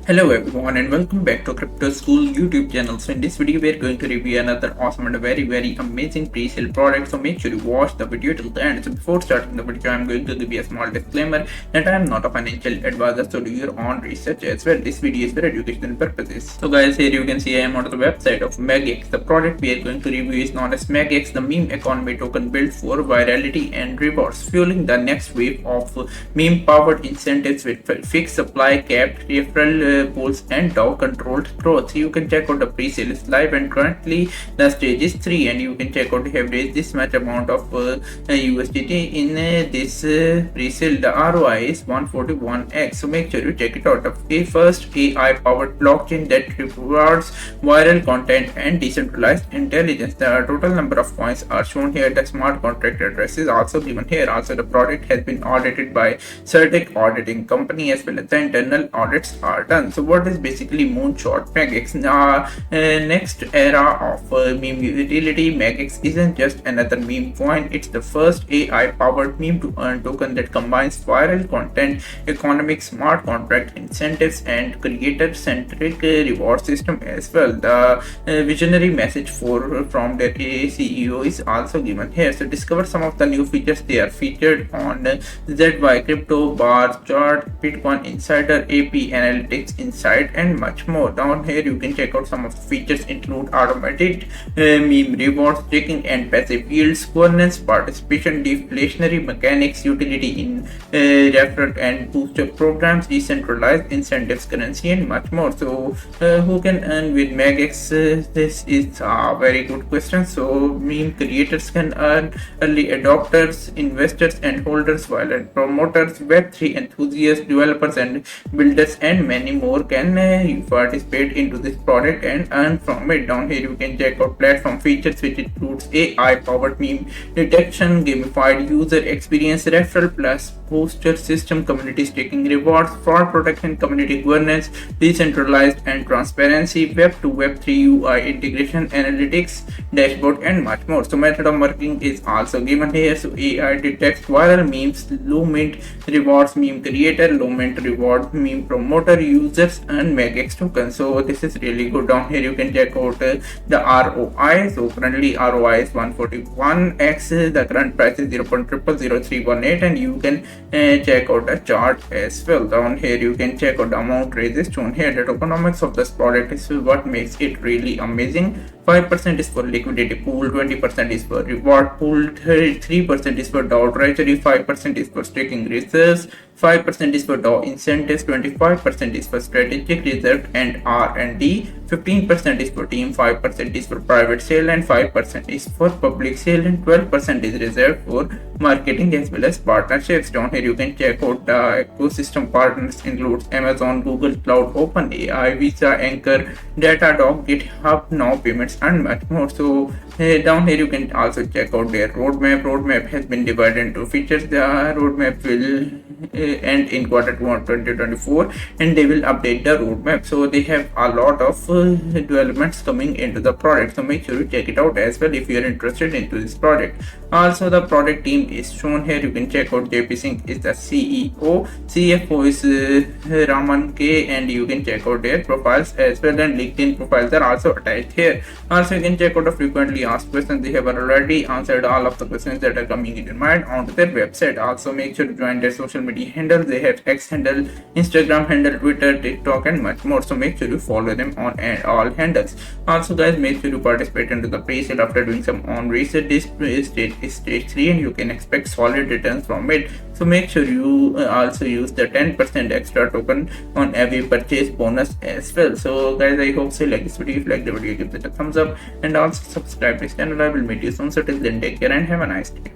Hello everyone and welcome back to Crypto School YouTube channel. So in this video we are going to review another awesome and a very amazing pre-sale product. So make sure you watch the video till the end. So before starting the video I am going to give you a small disclaimer that I am not a financial advisor, so do your own research as well. This video is for educational purposes. So guys, here you can see I am on the website of Magax. The product we are going to review is known as Magax, the meme economy token built for virality and rewards, fueling the next wave of meme powered incentives with fixed supply, capped referral pools and DAO-controlled growth. You can check out the pre-sale is live and currently the stage is 3, and you can check out have raised this much amount of USDT in this pre-sale. The ROI is 141x, so make sure you check it out. The first AI powered blockchain that rewards viral content and decentralized intelligence. The total number of coins are shown here. The smart contract address is also given here. Also the product has been audited by certain auditing company as well as the internal audits are done. So what is basically Moonshot Magax? Next era of meme utility. Magax isn't just another meme coin, it's the first AI powered meme to earn token that combines viral content, economic smart contract incentives and creator centric reward system as well. The visionary message from their CEO is also given here. So discover some of the new features. They are featured on ZY Crypto, Bar Chart, Bitcoin Insider, AP Analytics Insight and much more. Down here you can check out some of the features include automated meme rewards, checking and passive yields, governance, participation, deflationary mechanics, utility in referral and booster programs, decentralized incentives, currency and much more. So who can earn with Magax? This is a very good question. So meme creators can earn, early adopters, investors and holders, while promoters, Web3 enthusiasts, developers and builders and many more can participate into this product and earn from it. Down here you can check out platform features, which includes AI powered meme detection, gamified user experience, referral plus booster system, community staking rewards, fraud protection, community governance, decentralized and transparency, web to web3 UI integration, analytics dashboard and much more. So method of working is also given here. So AI detects viral memes, low mint rewards meme creator, low mint reward meme promoter, users and Magax token. So this is really good. Down here you can check out the ROI. So currently ROI is 141x. The current price is 0.000318, and you can check out the chart as well. Down here you can check out the amount raised shown here. The tokenomics of this product is what makes it really amazing. 5% is for liquidity pool, 20% is for reward pool, 3% is for DAO treasury, 5% is for staking reserves, 5% is for DAO incentives, 25% is for strategic reserve and R&D, 15% is for team, 5% is for private sale and 5% is for public sale, and 12% is reserved for marketing as well as partnerships. Down here you can check out the ecosystem partners includes Amazon, Google Cloud, OpenAI, Visa, Anchor, Datadog, GitHub, Now Payments and much more. So down here you can also check out their roadmap. Roadmap has been divided into features. The roadmap will end in Q1 2024 and they will update the roadmap. So they have a lot of developments coming into the product, so make sure you check it out as well if you are interested into this product. Also the product team is shown here. You can check out JP Singh is the CEO, CFO is Raman K, and you can check out their profiles as well, and LinkedIn profiles are also attached here. Also you can check out the frequently asked questions. They have already answered all of the questions that are coming in your mind onto their website. Also make sure to join their social media handles. They have X handle, Instagram handle, Twitter, TikTok and much more, so make sure you follow them on all handles. Also guys, make sure you participate into the pre-sale after doing some own research. This is stage 3 and you can expect solid returns from it. So make sure you also use the 10% extra token on every purchase bonus as well. So guys, I hope so you like this video. If you like the video, give it a thumbs up and also subscribe to this channel. I will meet you soon. So till then, take care and have a nice day.